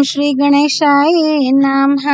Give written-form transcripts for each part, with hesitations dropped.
श्री गणेशाय नमः।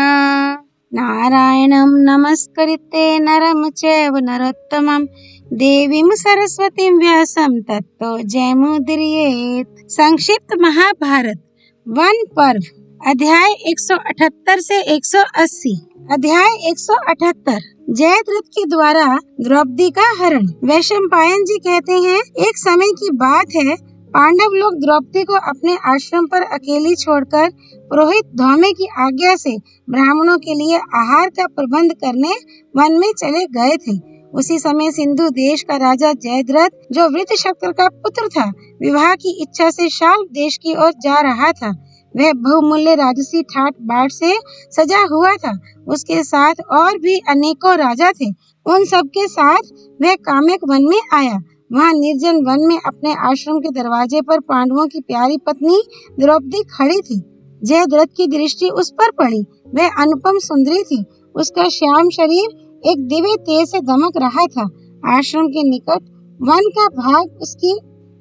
नारायणं नमस्कृत्य नरं चैव नरोत्तमं देवीं सरस्वतीं व्यासं ततो जयमुदीरयेत्। संक्षिप्त महाभारत वन पर्व अध्याय 178 से 180। अध्याय 178 जयद्रथ के द्वारा द्रौपदी का हरण। वैशंपायन जी कहते हैं, एक समय की बात है, पांडव लोग द्रौपदी को अपने आश्रम पर अकेली छोड़कर पुरोहित धौम्य की आज्ञा से ब्राह्मणों के लिए आहार का प्रबंध करने वन में चले गए थे। उसी समय सिंधु देश का राजा जयद्रथ, जो वृत्रशक्र का पुत्र था, विवाह की इच्छा से शाल्व देश की ओर जा रहा था। वह बहुमूल्य राजसी ठाट बाट से सजा हुआ था। उसके साथ और भी अनेकों राजा थे। उन सब के साथ वह काम्यक वन में आया। वहाँ निर्जन वन में अपने आश्रम के दरवाजे पर पांडवों की प्यारी पत्नी द्रौपदी खड़ी थी। जयद्रथ की दृष्टि उस पर पड़ी। वह अनुपम सुंदरी थी। उसका श्याम शरीर एक दिव्य तेज से दमक रहा था। आश्रम के निकट वन का भाग उसकी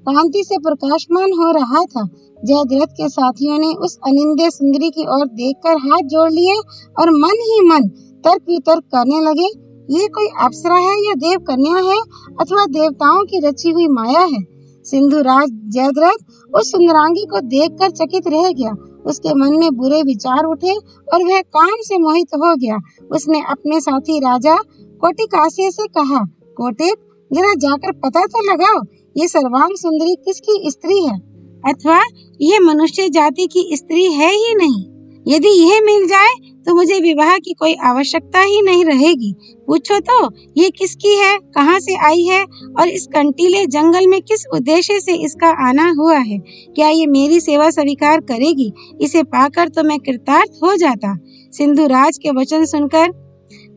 कांति से प्रकाशमान हो रहा था। जयद्रथ के साथियों ने उस अनिंद्य सुंदरी की ओर देखकर हाथ जोड़ लिए और मन ही मन तर्क वितर्क करने लगे। ये कोई अप्सरा है या देव कन्या है अथवा देवताओं की रची हुई माया है। सिंधु राज जयद्रथ उस सुंदरांगी को देखकर चकित रह गया। उसके मन में बुरे विचार उठे और वह काम से मोहित हो गया। उसने अपने साथी राजा कोटिकासे से कहा, कोटिक, जरा जाकर पता तो लगाओ, ये सर्वांग सुंदरी किसकी स्त्री है अथवा ये मनुष्य जाति की स्त्री है ही नहीं। यदि यह मिल जाए तो मुझे विवाह की कोई आवश्यकता ही नहीं रहेगी। पूछो तो ये किसकी है, कहाँ से आई है और इस कंटीले जंगल में किस उद्देश्य से इसका आना हुआ है। क्या ये मेरी सेवा स्वीकार करेगी? इसे पाकर तो मैं कृतार्थ हो जाता। सिंधु राज के वचन सुनकर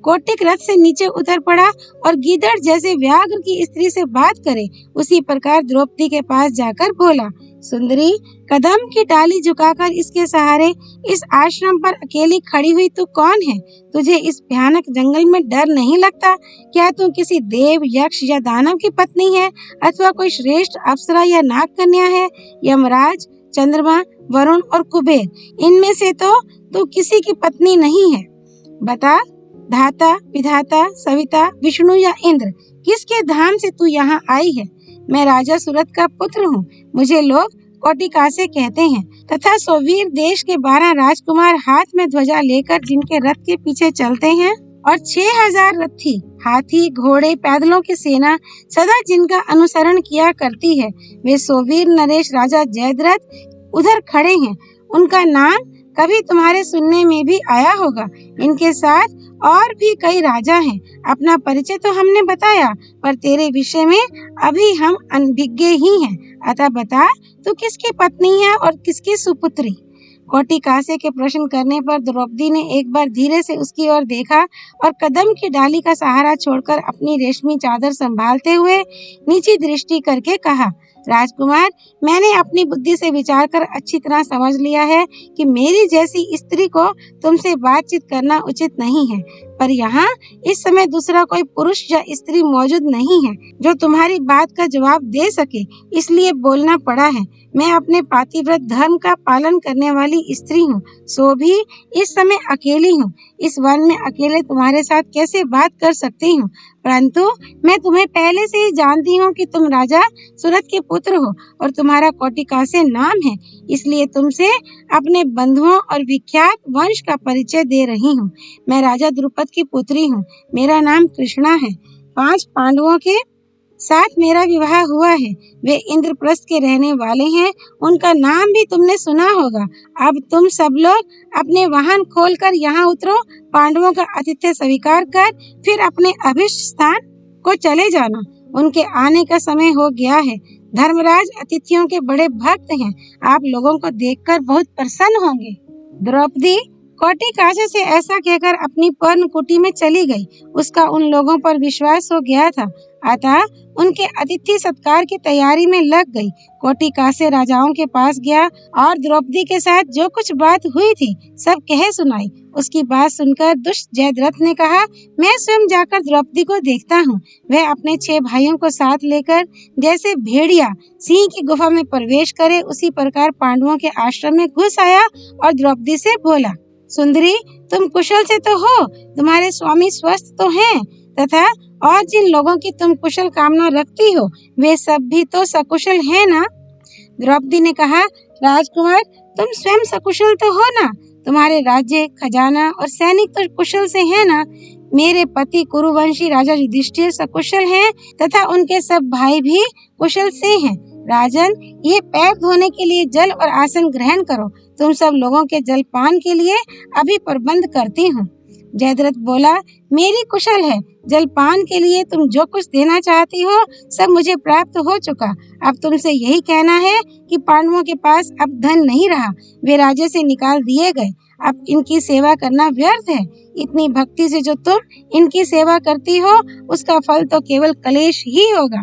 कोटिक रथ से नीचे उतर पड़ा और गीदड़ जैसे व्याघ्र की स्त्री से बात करे उसी प्रकार द्रौपदी के पास जाकर बोला, सुंदरी, कदम की डाली झुकाकर इसके सहारे इस आश्रम पर अकेली खड़ी हुई तू कौन है? तुझे इस भयानक जंगल में डर नहीं लगता? क्या तू किसी देव, यक्ष या दानव की पत्नी है अथवा कोई श्रेष्ठ अप्सरा या नाग कन्या है? यमराज, चंद्रमा, वरुण और कुबेर, इनमें से तो तू किसी की पत्नी नहीं है। बता, धाता, विधाता, सविता, विष्णु या इंद्र, किसके धाम से तू यहाँ आई है? मैं राजा सुरथ का पुत्र हूँ। मुझे लोग कोटिकासे कहते हैं तथा सोवीर देश के 12 राजकुमार हाथ में ध्वजा लेकर जिनके रथ के पीछे चलते हैं और 6000 रथी, हाथी, घोड़े, पैदलों की सेना सदा जिनका अनुसरण किया करती है, वे सोवीर नरेश राजा जयद्रथ उधर खड़े हैं। उनका नाम कभी तुम्हारे सुनने में भी आया होगा। इनके साथ और भी कई राजा हैं। अपना परिचय तो हमने बताया, पर तेरे विषय में अभी हम अनभिज्ञ ही हैं। अतः बता, तू किसकी पत्नी है और किसकी सुपुत्री? कोटिकासे के प्रश्न करने पर द्रौपदी ने एक बार धीरे से उसकी ओर देखा और कदम की डाली का सहारा छोड़कर अपनी रेशमी चादर संभालते हुए नीची दृष्टि करके कहा, राजकुमार, मैंने अपनी बुद्धि से विचार कर अच्छी तरह समझ लिया है कि मेरी जैसी स्त्री को तुमसे बातचीत करना उचित नहीं है, पर यहाँ इस समय दूसरा कोई पुरुष या स्त्री मौजूद नहीं है जो तुम्हारी बात का जवाब दे सके, इसलिए बोलना पड़ा है। मैं अपने पातिव्रत धर्म का पालन करने वाली स्त्री हूँ, सो भी इस समय अकेली हूँ। इस वन में अकेले तुम्हारे साथ कैसे बात कर सकती हूँ? परंतु मैं तुम्हें पहले से ही जानती हूँ कि तुम राजा सुरथ के पुत्र हो और तुम्हारा कोटिकासे नाम है, इसलिए तुमसे अपने बंधुओं और विख्यात वंश का परिचय दे रही हूँ। मैं राजा द्रुपद की पुत्री हूँ। मेरा नाम कृष्णा है। 5 पांडवों के साथ मेरा विवाह हुआ है। वे इंद्रप्रस्थ के रहने वाले हैं। उनका नाम भी तुमने सुना होगा। अब तुम सब लोग अपने वाहन खोलकर यहाँ उतरो। पांडवों का आतिथ्य स्वीकार कर फिर अपने अभिष्ट स्थान को चले जाना। उनके आने का समय हो गया है। धर्मराज अतिथियों के बड़े भक्त हैं। आप लोगों को देखकर बहुत प्रसन्न होंगे। द्रौपदी कोटिकासे से ऐसा कहकर अपनी पर्णकुटी में चली गई। उसका उन लोगों पर विश्वास हो गया था, अतः उनके अतिथि सत्कार की तैयारी में लग गई। कोटिका से राजाओं के पास गया और द्रौपदी के साथ जो कुछ बात हुई थी सब कह सुनाई। उसकी बात सुनकर दुष्ट जयद्रथ ने कहा, मैं स्वयं जाकर द्रौपदी को देखता हूँ। वह अपने 6 भाइयों को साथ लेकर जैसे भेड़िया सिंह की गुफा में प्रवेश करे उसी प्रकार पांडवों के आश्रम में घुस आया और द्रौपदी से बोला, सुंदरी, तुम कुशल से तो हो, तुम्हारे स्वामी स्वस्थ तो हैं, तथा और जिन लोगों की तुम कुशल कामना रखती हो वे सब भी तो सकुशल हैं ना? द्रौपदी ने कहा, राजकुमार, तुम स्वयं सकुशल तो हो ना? तुम्हारे राज्य, खजाना और सैनिक तो कुशल से हैं ना? मेरे पति कुरुवंशी राजा युधिष्ठिर सकुशल हैं तथा उनके सब भाई भी कुशल से हैं। राजन, ये पैर धोने के लिए जल और आसन ग्रहण करो। तुम सब लोगों के जलपान के लिए अभी प्रबंध करती हूँ। जयद्रथ बोला, मेरी कुशल है। जलपान के लिए तुम जो कुछ देना चाहती हो सब मुझे प्राप्त हो चुका। अब तुमसे यही कहना है कि पांडवों के पास अब धन नहीं रहा, वे राज्य से निकाल दिए गए। अब इनकी सेवा करना व्यर्थ है। इतनी भक्ति से जो तुम इनकी सेवा करती हो उसका फल तो केवल क्लेश ही होगा।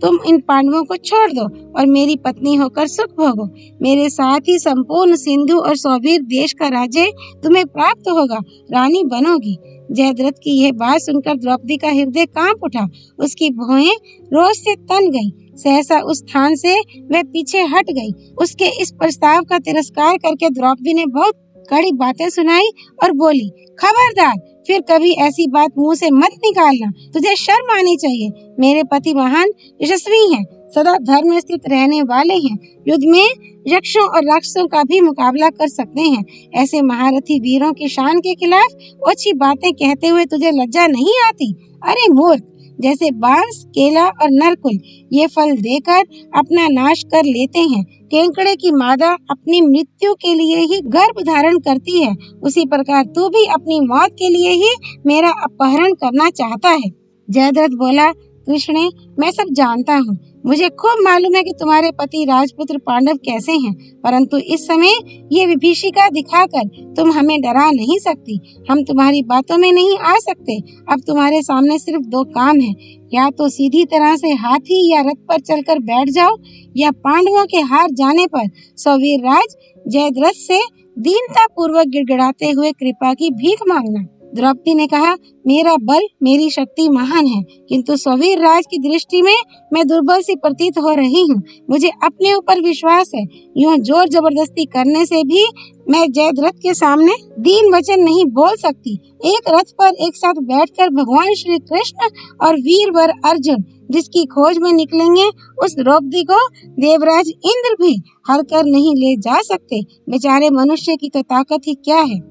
तुम इन पांडवों को छोड़ दो और मेरी पत्नी होकर सुख भोगो। मेरे साथ ही संपूर्ण सिंधु और सौवीर देश का राज्य तुम्हें प्राप्त होगा, रानी बनोगी। जयद्रथ की यह बात सुनकर द्रौपदी का हृदय कांप उठा। उसकी भौहें रोष से तन गईं। सहसा उस स्थान से वह पीछे हट गई। उसके इस प्रस्ताव का तिरस्कार करके द्रौपदी ने बहुत कड़ी बातें सुनाई और बोली, खबरदार, फिर कभी ऐसी बात मुंह से मत निकालना। तुझे शर्म आनी चाहिए। मेरे पति महान यशस्वी हैं, सदा धर्म में स्थित रहने वाले हैं, युद्ध में यक्षों और राक्षसों का भी मुकाबला कर सकते हैं। ऐसे महारथी वीरों की शान के खिलाफ ओछी बातें कहते हुए तुझे लज्जा नहीं आती? अरे मूर्ख, जैसे बांस, केला और नरकुल ये फल देकर अपना नाश कर लेते हैं, केकड़े की मादा अपनी मृत्यु के लिए ही गर्भ धारण करती है, उसी प्रकार तू भी अपनी मौत के लिए ही मेरा अपहरण करना चाहता है। जयद्रथ बोला, कृष्णे, मैं सब जानता हूँ। मुझे खूब मालूम है कि तुम्हारे पति राजपुत्र पांडव कैसे हैं, परंतु इस समय ये विभीषिका दिखाकर तुम हमें डरा नहीं सकती। हम तुम्हारी बातों में नहीं आ सकते। अब तुम्हारे सामने सिर्फ 2 काम हैं, या तो सीधी तरह से हाथी या रथ पर चलकर बैठ जाओ, या पांडवों के हार जाने पर सौवीर राज जयद्रथ से दीनता पूर्वक गिड़गिड़ाते हुए कृपा की भीख मांगना। द्रौपदी ने कहा, मेरा बल, मेरी शक्ति महान है, किंतु सौवीर राज की दृष्टि में मैं दुर्बल सी प्रतीत हो रही हूँ। मुझे अपने ऊपर विश्वास है। यूँ जोर जबरदस्ती करने से भी मैं जयद्रथ के सामने दीन वचन नहीं बोल सकती। एक रथ पर एक साथ बैठकर भगवान श्री कृष्ण और वीरवर अर्जुन जिसकी खोज में निकलेंगे, उस द्रौपदी को देवराज इंद्र भी हर कर नहीं ले जा सकते। बेचारे मनुष्य की तो ताकत ही क्या है।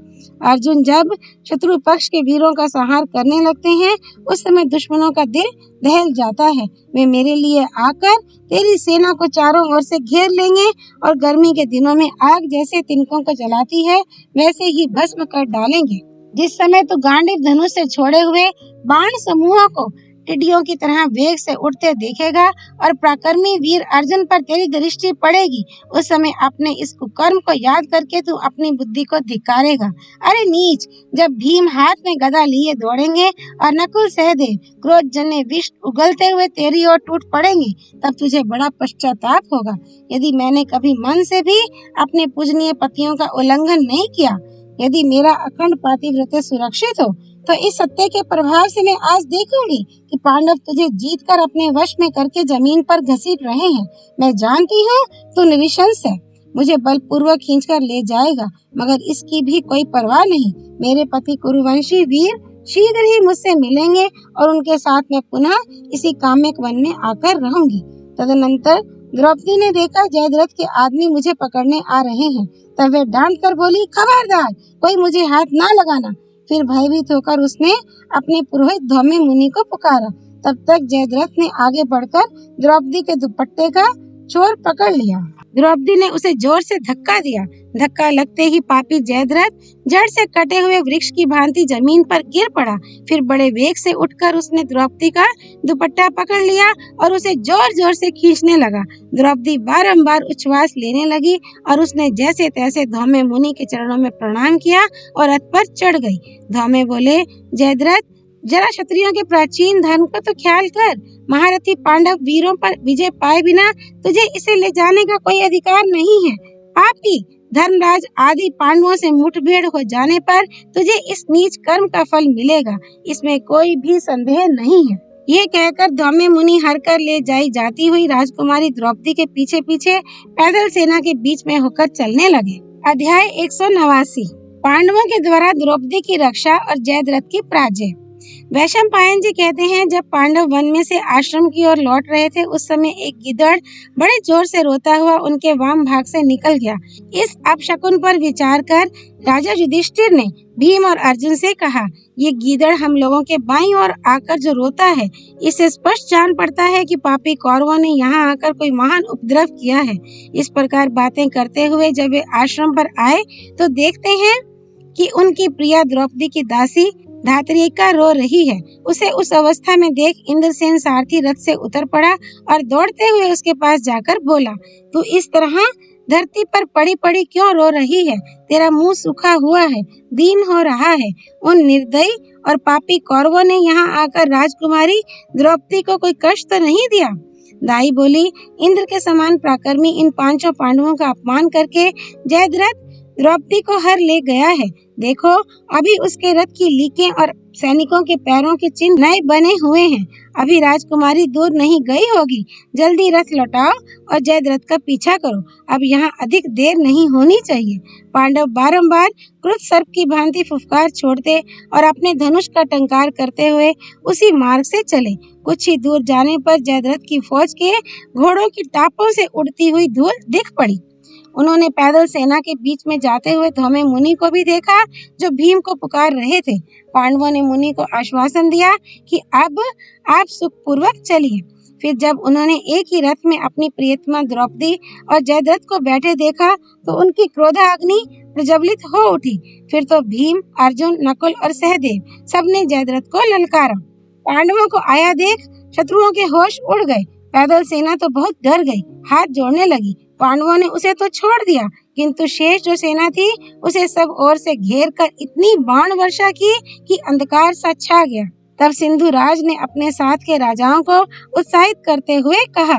अर्जुन जब शत्रु पक्ष के वीरों का संहार करने लगते हैं उस समय दुश्मनों का दिल दहल जाता है। वे मेरे लिए आकर तेरी सेना को चारों ओर से घेर लेंगे और गर्मी के दिनों में आग जैसे तिनकों को जलाती है वैसे ही भस्म कर डालेंगे। जिस समय तू गांडीव धनुष से छोड़े हुए बाण समूहों को टिड्डियों की तरह वेग से उड़ते देखेगा और पराक्रमी वीर अर्जुन पर तेरी दृष्टि पड़ेगी, उस समय अपने इस कुकर्म को याद करके तू अपनी बुद्धि को धिक्कारेगा। अरे नीच, जब भीम हाथ में गदा लिए दौड़ेंगे और नकुल सहदेव क्रोध जन्य विष उगलते हुए तेरी ओर टूट पड़ेंगे, तब तुझे बड़ा पश्चाताप होगा। यदि मैंने कभी मन से भी अपने पूजनीय पतियों का उल्लंघन नहीं किया, यदि मेरा अखंड पातिव्रत्य सुरक्षित हो, तो इस सत्य के प्रभाव से मैं आज देखूंगी कि पांडव तुझे जीतकर अपने वश में करके जमीन पर घसीट रहे हैं। मैं जानती हूँ तू निरीशंस है, मुझे बलपूर्वक खींचकर ले जाएगा, मगर इसकी भी कोई परवाह नहीं। मेरे पति कुरुवंशी वीर शीघ्र ही मुझसे मिलेंगे और उनके साथ मैं पुनः इसी काम्यक वन में आकर रहूंगी। तदनंतर द्रौपदी ने देखा जयद्रथ के आदमी मुझे पकड़ने आ रहे हैं, तब वे डांट कर बोली, खबरदार, कोई मुझे हाथ ना लगाना। फिर भयभीत होकर उसने अपने पुरोहित धौम्य मुनि को पुकारा। तब तक जयद्रथ ने आगे बढ़कर द्रौपदी के दुपट्टे का छोर पकड़ लिया। द्रौपदी ने उसे जोर से धक्का दिया। धक्का लगते ही पापी जयद्रथ जड़ से कटे हुए वृक्ष की भांति जमीन पर गिर पड़ा। फिर बड़े वेग से उठकर उसने द्रौपदी का दुपट्टा पकड़ लिया और उसे जोर जोर से खींचने लगा। द्रौपदी बारंबार उच्छ्वास लेने लगी और उसने जैसे तैसे धौम्य मुनि के चरणों में प्रणाम किया और रथ पर चढ़ गई। धौम्य बोले, जयद्रथ, जरा क्षत्रियों के प्राचीन धर्म को तो ख्याल कर। महारथी पांडव वीरों पर विजय पाए बिना तुझे इसे ले जाने का कोई अधिकार नहीं है। पापी, धर्मराज आदि पांडवों से मुठभेड़ हो जाने पर तुझे इस नीच कर्म का फल मिलेगा, इसमें कोई भी संदेह नहीं है। ये कहकर धौम्य मुनि हर कर ले जाई जाती हुई राजकुमारी द्रौपदी के पीछे पीछे पैदल सेना के बीच में होकर चलने लगे। अध्याय 189। पांडवों के द्वारा द्रौपदी की रक्षा और जयद्रथ की पराजय। वैशंपायन जी कहते हैं, जब पांडव वन में से आश्रम की ओर लौट रहे थे, उस समय एक गीदड़ बड़े जोर से रोता हुआ उनके वाम भाग से निकल गया। इस अपशकुन पर विचार कर राजा युधिष्ठिर ने भीम और अर्जुन से कहा, ये गीदड़ हम लोगों के बाईं ओर आकर जो रोता है, इससे स्पष्ट जान पड़ता है कि पापी कौरवों ने यहाँ आकर कोई महान उपद्रव किया है। इस प्रकार बातें करते हुए जब वे आश्रम पर आए तो देखते हैं कि उनकी प्रिया द्रौपदी की दासी धात्रिका रो रही है। उसे उस अवस्था में देख इंद्रसेन सारथी रथ से उतर पड़ा और दौड़ते हुए उसके पास जाकर बोला, तू इस तरह धरती पर पड़ी पड़ी क्यों रो रही है? तेरा मुंह सूखा हुआ है, दीन हो रहा है। उन निर्दयी और पापी कौरवों ने यहाँ आकर राजकुमारी द्रौपदी को कोई कष्ट तो नहीं दिया? दाई बोली, इंद्र के समान पराक्रमी इन पांचों पांडवों का अपमान करके जयद्रथ द्रौपदी को हर ले गया है। देखो, अभी उसके रथ की लीकें और सैनिकों के पैरों के चिन्ह नए बने हुए हैं। अभी राजकुमारी दूर नहीं गई होगी। जल्दी रथ लौटाओ और जयद्रथ का पीछा करो। अब यहाँ अधिक देर नहीं होनी चाहिए। पांडव बारंबार क्रुद्ध सर्प की भांति फुफकार छोड़ते और अपने धनुष का टंकार करते हुए उसी मार्ग से चले। कुछ ही दूर जाने पर जयद्रथ की फौज के घोड़ों की टापों से उड़ती हुई धूल दिख पड़ी। उन्होंने पैदल सेना के बीच में जाते हुए धौम्य मुनि को भी देखा, जो भीम को पुकार रहे थे। पांडवों ने मुनि को आश्वासन दिया कि अब आप सुखपूर्वक चलिए। फिर जब उन्होंने एक ही रथ में अपनी प्रियतमा द्रौपदी और जयद्रथ को बैठे देखा तो उनकी क्रोधाग्नि प्रज्वलित हो उठी। फिर तो भीम, अर्जुन, नकुल और सहदेव सबने जयद्रथ को ललकारा। पांडवों को आया देख शत्रुओं के होश उड़ गए। पैदल सेना तो बहुत डर गई, हाथ जोड़ने लगी। पांडवों ने उसे तो छोड़ दिया, किंतु शेष जो सेना थी उसे सब ओर से घेर कर इतनी बाण वर्षा की कि अंधकार सा छा गया। तब सिंधु राज ने अपने साथ के राजाओं को उत्साहित करते हुए कहा,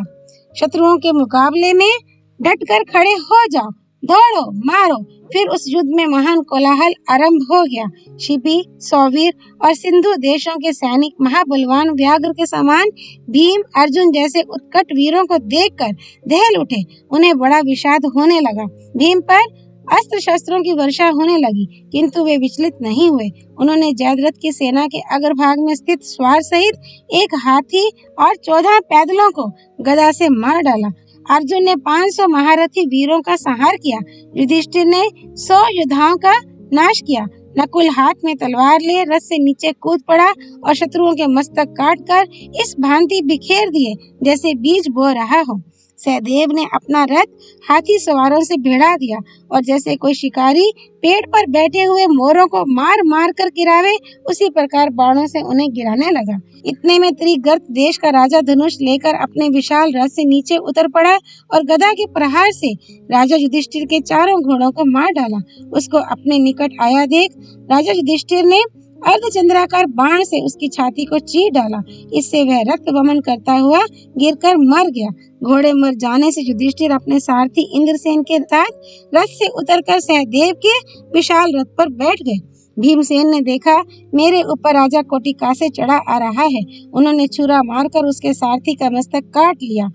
शत्रुओं के मुकाबले में डटकर खड़े हो जाओ, दौड़ो, मारो। फिर उस युद्ध में महान कोलाहल आरंभ हो गया। शिपी, सौवीर और सिंधु देशों के सैनिक महाबलवान व्याघ्र के समान भीम, अर्जुन जैसे उत्कट वीरों को देखकर दहल उठे। उन्हें बड़ा विषाद होने लगा। भीम पर अस्त्र शस्त्रों की वर्षा होने लगी, किंतु वे विचलित नहीं हुए। उन्होंने जयद्रथ की सेना के अग्रभाग में स्थित स्वार सहित एक हाथी और 14 पैदलों को गदा से मार डाला। अर्जुन ने 500 महारथी वीरों का संहार किया। युधिष्ठिर ने 100 योद्धाओं का नाश किया। नकुल हाथ में तलवार ले रथ से नीचे कूद पड़ा और शत्रुओं के मस्तक काटकर इस भांति बिखेर दिए जैसे बीज बो रहा हो। सहदेव ने अपना रथ हाथी सवारों से भिड़ा दिया और जैसे कोई शिकारी पेड़ पर बैठे हुए मोरों को मार मार कर गिरावे, उसी प्रकार बाणों से उन्हें गिराने लगा। इतने में त्रिगर्त देश का राजा धनुष लेकर अपने विशाल रथ से नीचे उतर पड़ा और गदा के प्रहार से राजा युधिष्ठिर के चारों घोड़ों को मार डाला। उसको अपने निकट आया देख राजा युधिष्ठिर ने अर्धचंद्राकार बाण से उसकी छाती को चीर डाला। इससे वह रक्त वमन करता हुआ गिरकर मर गया। घोड़े मर जाने से युधिष्ठिर अपने सारथी इंद्रसेन के साथ रथ से उतरकर सहदेव के विशाल रथ पर बैठ गए। भीमसेन ने देखा, मेरे ऊपर राजा कोटिकासे चढ़ा आ रहा है। उन्होंने छुरा मारकर उसके सारथी का मस्तक काट लिया,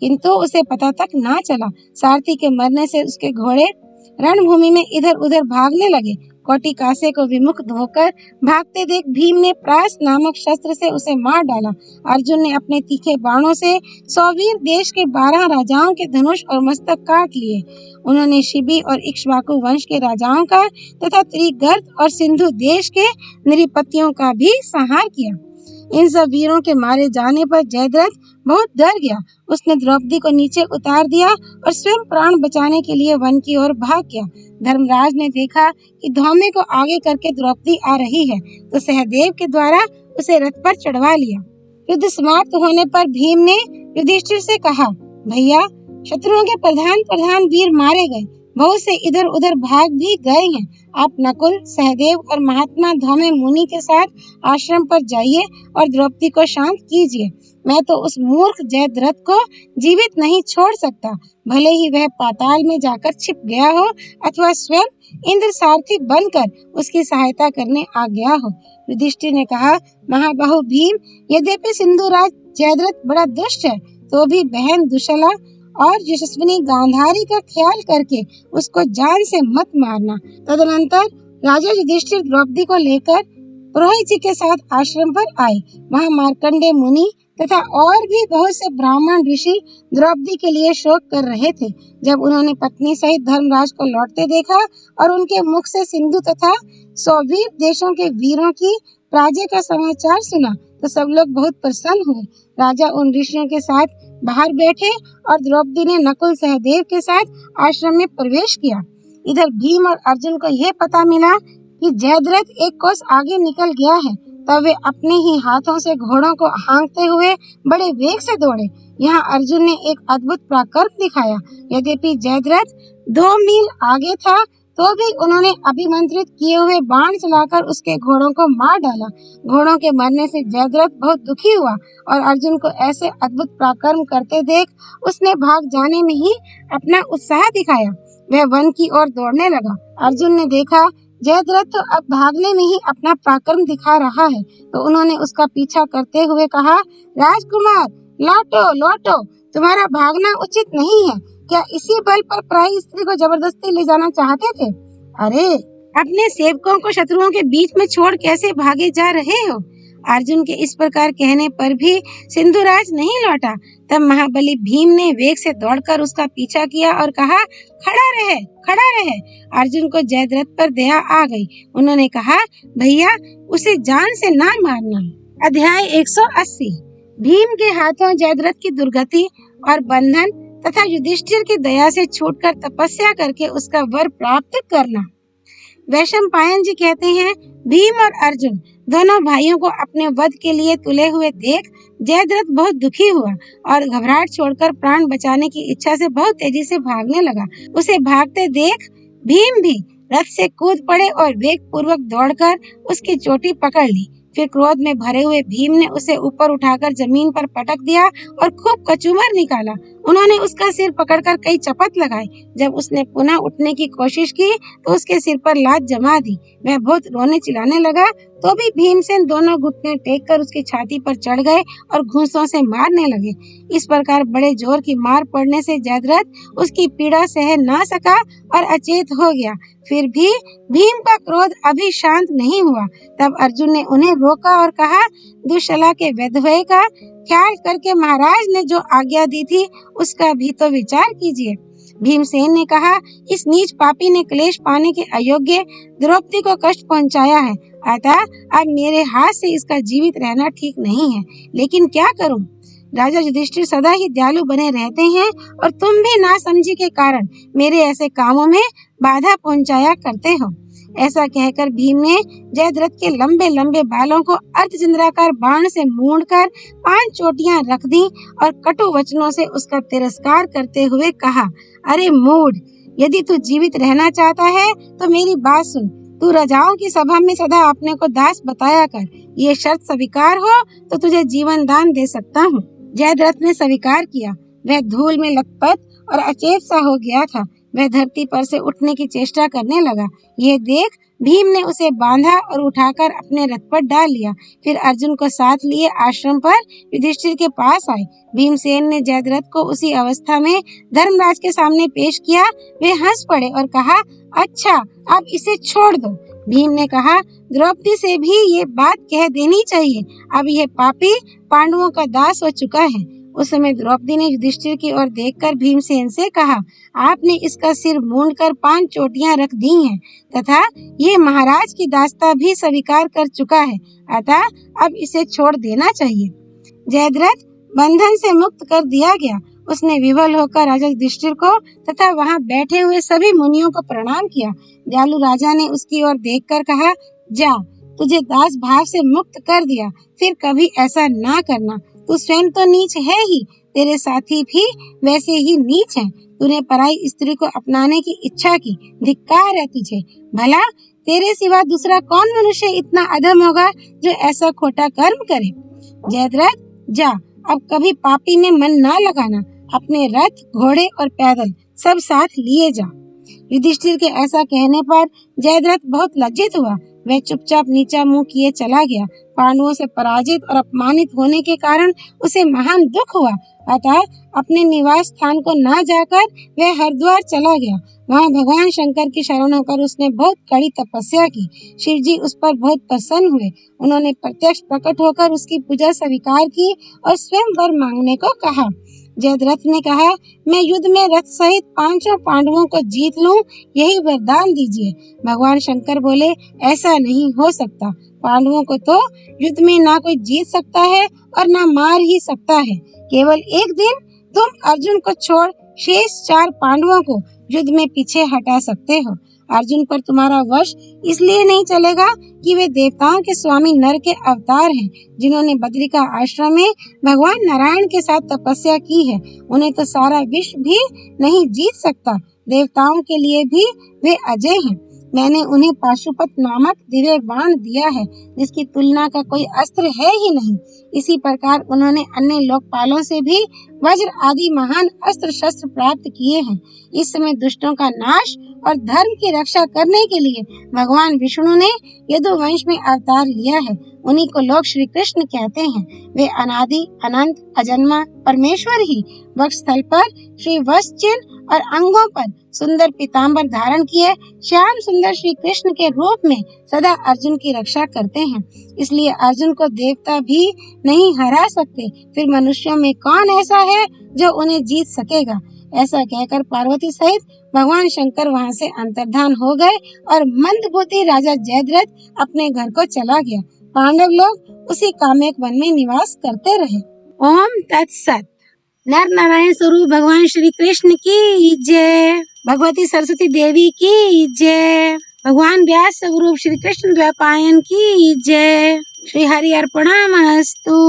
किंतु उसे पता तक ना चला। सारथी के मरने से उसके घोड़े रणभूमि में इधर उधर भागने लगे। कोटिकासे को विमुख होकर भागते देख भीम ने प्रास नामक शस्त्र से उसे मार डाला। अर्जुन ने अपने तीखे बाणों से सौवीर देश के 12 राजाओं के धनुष और मस्तक काट लिए। उन्होंने शिबी और इक्ष्वाकु वंश के राजाओं का तथा त्रिगर्त और सिंधु देश के नृपतियों का भी संहार किया। इन सब वीरों के मारे जाने पर जयद्रथ बहुत डर गया। उसने द्रौपदी को नीचे उतार दिया और स्वयं प्राण बचाने के लिए वन की ओर भाग गया। धर्मराज ने देखा कि धौम्य को आगे करके द्रौपदी आ रही है, तो सहदेव के द्वारा उसे रथ पर चढ़वा लिया। युद्ध समाप्त होने पर भीम ने युधिष्ठिर से कहा, भैया, शत्रुओं के प्रधान वीर मारे गए। बहुत से इधर उधर भाग भी गए हैं। आप नकुल, सहदेव और महात्मा धौम्य मुनि के साथ आश्रम पर जाइए और द्रौपदी को शांत कीजिए। मैं तो उस मूर्ख जयद्रथ को जीवित नहीं छोड़ सकता, भले ही वह पाताल में जाकर छिप गया हो अथवा स्वयं इंद्र सारथी बनकर उसकी सहायता करने आ गया हो। युधिष्ठिर ने कहा, महाबाहु भीम, यद्यपि सिंधुराज जयद्रथ बड़ा दुष्ट है, तो भी बहन दुशला और यशस्विनी गांधारी का ख्याल करके उसको जान से मत मारना। तदनंतर राजा युधिष्ठिर द्रौपदी को लेकर पुरोहित जी के साथ आश्रम पर आए। वहाँ मार्कंडेय मुनि तथा और भी बहुत से ब्राह्मण ऋषि द्रौपदी के लिए शोक कर रहे थे। जब उन्होंने पत्नी सहित धर्मराज को लौटते देखा और उनके मुख से सिंधु तथा सौवीर देशों के वीरों की पराजय का समाचार सुना, तो सब लोग बहुत प्रसन्न हुए। राजा उन ऋषियों के साथ बाहर बैठे और द्रौपदी ने नकुल सहदेव के साथ आश्रम में प्रवेश किया। इधर भीम और अर्जुन को यह पता मिला कि जयद्रथ एक कोस आगे निकल गया है, तब वे अपने ही हाथों से घोड़ों को हाँकते हुए बड़े वेग से दौड़े। यहाँ अर्जुन ने एक अद्भुत पराक्रम दिखाया। यद्यपि जयद्रथ 2 मील आगे था, तो भी उन्होंने अभिमंत्रित किए हुए बाण चलाकर उसके घोड़ों को मार डाला। घोड़ों के मरने से जयद्रथ बहुत दुखी हुआ और अर्जुन को ऐसे अद्भुत पराक्रम करते देख उसने भाग जाने में ही अपना उत्साह दिखाया। वह वन की ओर दौड़ने लगा। अर्जुन ने देखा जयद्रथ तो अब भागने में ही अपना पराक्रम दिखा रहा है, तो उन्होंने उसका पीछा करते हुए कहा, राजकुमार, लौटो लौटो, तुम्हारा भागना उचित नहीं है। क्या इसी बल पर पराई स्त्री को जबरदस्ती ले जाना चाहते थे? अरे, अपने सेवकों को शत्रुओं के बीच में छोड़ कैसे भागे जा रहे हो? अर्जुन के इस प्रकार कहने पर भी सिंधुराज नहीं लौटा। तब महाबली भीम ने वेग से दौड़कर उसका पीछा किया और कहा, खड़ा रहे, खड़ा रहे। अर्जुन को जयद्रथ पर दया आ गई। उन्होंने कहा, भैया, उसे जान से ना मारना। अध्याय 180। भीम के हाथों जयद्रथ की दुर्गति और बंधन तथा युधिष्ठिर की दया से छूटकर तपस्या करके उसका वर प्राप्त करना। वैशंपायन जी कहते हैं, भीम और अर्जुन दोनों भाइयों को अपने वध के लिए तुले हुए देख जयद्रथ बहुत दुखी हुआ और घबराहट छोड़कर प्राण बचाने की इच्छा से बहुत तेजी से भागने लगा। उसे भागते देख भीम भी रथ से कूद पड़े और वेग पूर्वक दौड़कर उसकी चोटी पकड़ ली। फिर क्रोध में भरे हुए भीम ने उसे ऊपर उठाकर जमीन पर पटक दिया और खूब कचूमर निकाला। उन्होंने उसका सिर पकड़कर कई चपत लगाए। जब उसने पुनः उठने की कोशिश की तो उसके सिर पर लात जमा दी। वह बहुत रोने चिल्लाने लगा, तो भी भीमसेन दोनों घुटने टेक कर उसकी छाती पर चढ़ गए और घूंसों से मारने लगे। इस प्रकार बड़े जोर की मार पड़ने से जयद्रथ उसकी पीड़ा सह ना सका और अचेत हो गया। फिर भी भीम का क्रोध अभी शांत नहीं हुआ। तब अर्जुन ने उन्हें रोका और कहा, दुश्शला के वैधव्य का ख्याल करके महाराज ने जो आज्ञा दी थी उसका भी तो विचार कीजिए। भीमसेन ने कहा, इस नीच पापी ने क्लेश पाने के अयोग्य द्रौपदी को कष्ट पहुंचाया है, अतः अब मेरे हाथ से इसका जीवित रहना ठीक नहीं है, लेकिन क्या करूं? राजा युधिष्ठिर सदा ही दयालु बने रहते हैं और तुम भी नासमझी के कारण मेरे ऐसे कामों में बाधा पहुंचाया करते हो। ऐसा कहकर भीम ने जयद्रथ के लंबे लंबे बालों को अर्धचंद्राकार बाण से मूंदकर 5 चोटियां रख दी और कटु वचनों से उसका तिरस्कार करते हुए कहा, अरे मूढ़, यदि तू जीवित रहना चाहता है तो मेरी बात सुन। तू राजाओं की सभा में सदा अपने को दास बताया कर। ये शर्त स्वीकार हो तो तुझे जीवन दान दे सकता हूँ। जयद्रथ ने स्वीकार किया। वह धूल में लथपथ और अचेत सा हो गया था। वह धरती पर से उठने की चेष्टा करने लगा। ये देख भीम ने उसे बांधा और उठाकर अपने रथ पर डाल लिया। फिर अर्जुन को साथ लिए आश्रम पर युधिष्ठिर के पास आए। भीमसेन ने जयद्रथ को उसी अवस्था में धर्मराज के सामने पेश किया। वे हंस पड़े और कहा, अच्छा, अब इसे छोड़ दो। भीम ने कहा, द्रौपदी से भी ये बात कह देनी चाहिए। अब यह पापी पांडवों का दास हो चुका है। उस समय द्रौपदी ने युधिष्ठिर की ओर देखकर भीमसेन से कहा, आपने इसका सिर मूंदकर 5 चोटियां रख दी हैं तथा ये महाराज की दास्ता भी स्वीकार कर चुका है, अतः अब इसे छोड़ देना चाहिए। जयद्रथ बंधन से मुक्त कर दिया गया। उसने विवल होकर राजा युधिष्ठिर को तथा वहां बैठे हुए सभी मुनियों को प्रणाम किया। दयालु राजा ने उसकी ओर देखकर कहा, जा, तुझे दास भाव से मुक्त कर दिया, फिर कभी ऐसा ना करना। तू स्वयं तो नीच है ही, तेरे साथी भी वैसे ही नीच हैं। तूने पराई स्त्री को अपनाने की इच्छा की, धिक्कार है तुझे। भला तेरे सिवा दूसरा कौन मनुष्य इतना अधम होगा जो ऐसा खोटा कर्म करे। जयद्रथ जा, अब कभी पापी में मन ना लगाना। अपने रथ, घोड़े और पैदल सब साथ लिए जा। युधिष्ठिर के ऐसा कहने पर जयद्रथ बहुत लज्जित हुआ। वह चुपचाप नीचा मुंह किए चला गया। पांडवों से पराजित और अपमानित होने के कारण उसे महान दुख हुआ। अतः अपने निवास स्थान को न जाकर वह हरिद्वार चला गया। वहाँ भगवान शंकर की शरण होकर उसने बहुत कड़ी तपस्या की। शिव जी उस पर बहुत प्रसन्न हुए। उन्होंने प्रत्यक्ष प्रकट होकर उसकी पूजा स्वीकार की और स्वयं वर मांगने को कहा। जयद्रथ ने कहा, मैं युद्ध में रथ सहित 5 पांडवों को जीत लूं, यही वरदान दीजिए। भगवान शंकर बोले, ऐसा नहीं हो सकता। पांडवों को तो युद्ध में ना कोई जीत सकता है और ना मार ही सकता है। केवल एक दिन तुम अर्जुन को छोड़ शेष 4 पांडवों को युद्ध में पीछे हटा सकते हो। अर्जुन पर तुम्हारा वश इसलिए नहीं चलेगा कि वे देवताओं के स्वामी नर के अवतार हैं, जिन्होंने बद्रिका आश्रम में भगवान नारायण के साथ तपस्या की है। उन्हें तो सारा विश्व भी नहीं जीत सकता। देवताओं के लिए भी वे अजय हैं। मैंने उन्हें पाशुपत नामक दिव्य बाण दिया है, जिसकी तुलना का कोई अस्त्र है ही नहीं। इसी प्रकार उन्होंने अन्य लोकपालों से भी वज्र आदि महान अस्त्र शस्त्र प्राप्त किए हैं। इस समय दुष्टों का नाश और धर्म की रक्षा करने के लिए भगवान विष्णु ने यदुवंश में अवतार लिया है। उन्हीं को लोग श्री कृष्ण कहते हैं। वे अनादि अनंत अजन्मा परमेश्वर ही वक्ष स्थल पर श्री वत्स चिन्ह और अंगों पर सुंदर पीताम्बर धारण किए श्याम सुंदर श्री कृष्ण के रूप में सदा अर्जुन की रक्षा करते हैं। इसलिए अर्जुन को देवता भी नहीं हरा सकते। फिर मनुष्यों में कौन ऐसा है जो उन्हें जीत सकेगा। ऐसा कहकर पार्वती सहित भगवान शंकर वहां से अंतर्धान हो गए और मंदबुद्धि राजा जयद्रथ अपने घर को चला गया। पांडव लोग उसी काम्यक वन में निवास करते रहे। ओम तत्सत। नर नारायण स्वरूप भगवान श्री कृष्ण की जय। भगवती सरस्वती देवी की जय। भगवान व्यास स्वरूप श्री कृष्ण द्वैपायन की जय। श्री हरि अर्पणमस्तु।